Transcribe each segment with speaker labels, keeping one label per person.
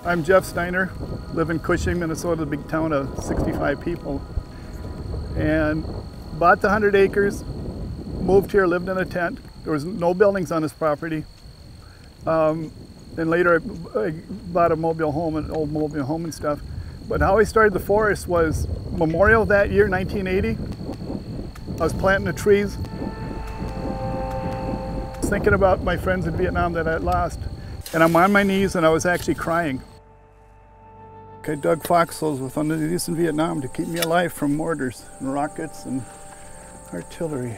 Speaker 1: I'm Geoff Steiner, live in Cushing, Minnesota, a big town of 65 people. And bought the 100 acres, moved here, lived in a tent. There was no buildings on this property. And later I bought a mobile home, an old mobile home and stuff. But how I started the forest was Memorial that year, 1980. I was planting the trees. I was thinking about my friends in Vietnam that I had lost. And I'm on my knees and I was actually crying. I dug foxholes with one of these in Vietnam to keep me alive from mortars and rockets and artillery.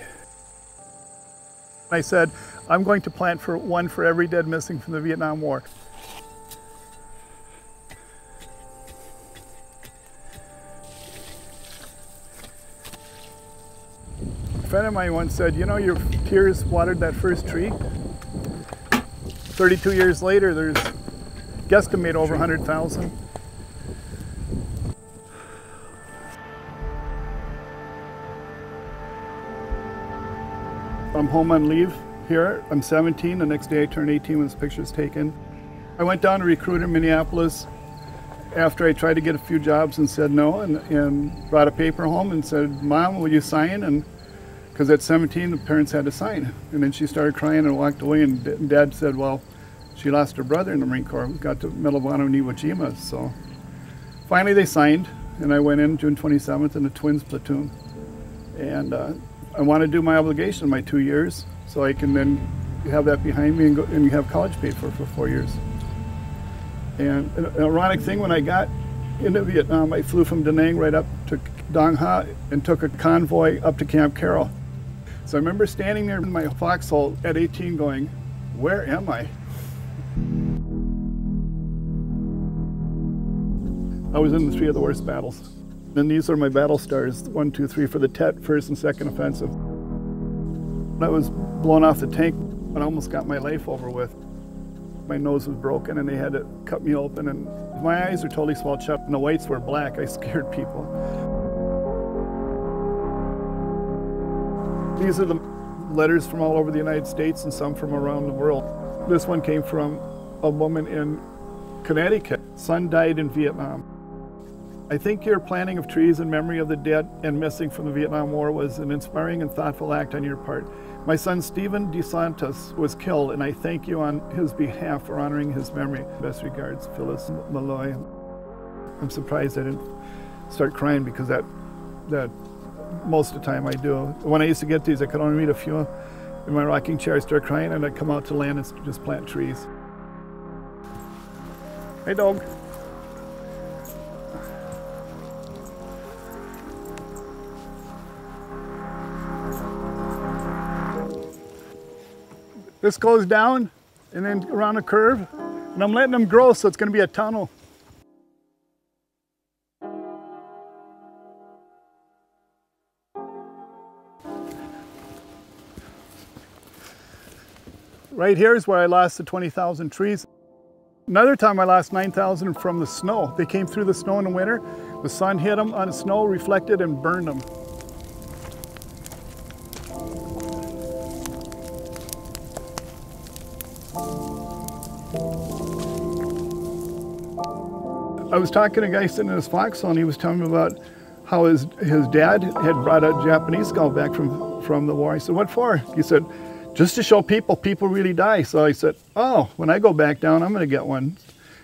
Speaker 1: I said, I'm going to plant one for every dead missing from the Vietnam War. A friend of mine once said, you know, your tears watered that first tree. 32 years later, there's guesstimate over 100,000. I'm home on leave here. I'm 17. The next day I turned 18 when this picture's taken. I went down to recruit in Minneapolis after I tried to get a few jobs and said no, and brought a paper home and said, Mom, will you sign? And because at 17, the parents had to sign. And then she started crying and walked away, and Dad said, well, she lost her brother in the Marine Corps, got to Medal of Honor in Iwo Jima. So finally they signed, and I went in June 27th in the Twins platoon. And I want to do my obligation, my 2 years, so I can then have that behind me and go and have college paid for 4 years. And an ironic thing, when I got into Vietnam, I flew from Da Nang right up to Dong Ha and took a convoy up to Camp Carroll. So I remember standing there in my foxhole at 18 going, where am I? I was in 3 of the worst battles. And these are my battle stars, 1, 2, 3 for the Tet, 1st and 2nd offensive. I was blown off the tank and I almost got my life over with. My nose was broken and they had to cut me open, and my eyes were totally swelled shut and the whites were black. I scared people. These are the letters from all over the United States and some from around the world. This one came from a woman in Connecticut. Son died in Vietnam. I think your planting of trees in memory of the dead and missing from the Vietnam War was an inspiring and thoughtful act on your part. My son Stephen DeSantis was killed, and I thank you on his behalf for honoring his memory. Best regards, Phyllis Malloy. I'm surprised I didn't start crying, because that most of the time I do. When I used to get these, I could only read a few. In my rocking chair, I start crying, and I'd come out to land and just plant trees. Hey, dog. This goes down and then around a curve, and I'm letting them grow, so it's going to be a tunnel. Right here is where I lost the 20,000 trees. Another time I lost 9,000 from the snow. They came through the snow in the winter. The sun hit them on the snow, reflected, and burned them. I was talking to a guy sitting in his foxhole, and he was telling me about how his dad had brought a Japanese skull back from the war. I said, what for? He said, just to show people really die. So I said, oh, when I go back down, I'm going to get one.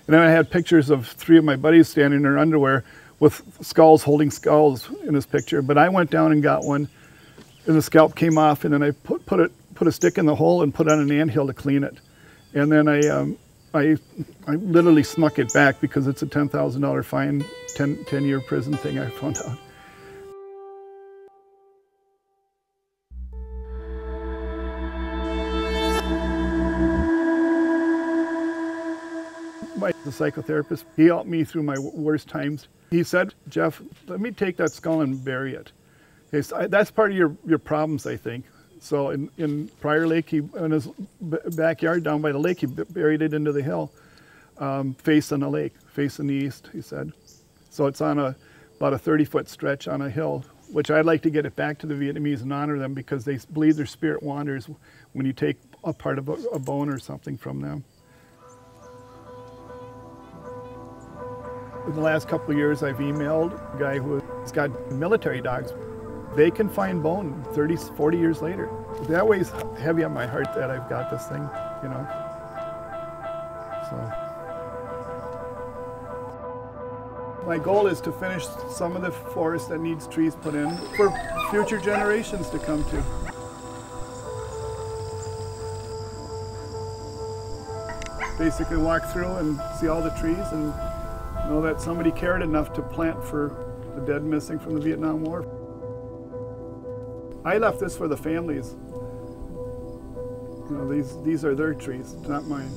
Speaker 1: And then I had pictures of 3 of my buddies standing in their underwear with skulls, holding skulls in this picture. But I went down and got one, and the scalp came off, and then I put a stick in the hole and put it on an anthill to clean it. And then I literally snuck it back, because it's a $10,000 fine, 10-year prison thing I found out. the psychotherapist, he helped me through my worst times. He said, Geoff, let me take that skull and bury it. Okay, so that's part of your problems, I think. So in Prior Lake, in his backyard down by the lake, he buried it into the hill, facing the lake, facing the east, he said. So it's on about a 30-foot stretch on a hill, which I'd like to get it back to the Vietnamese and honor them, because they believe their spirit wanders when you take a part of a bone or something from them. In the last couple of years, I've emailed a guy who's got military dogs. They can find bone 30, 40 years later. That weighs heavy on my heart that I've got this thing, you know. So my goal is to finish some of the forest that needs trees put in for future generations to come to. Basically walk through and see all the trees and know that somebody cared enough to plant for the dead and missing from the Vietnam War. I left this for the families. You know, these are their trees, not mine.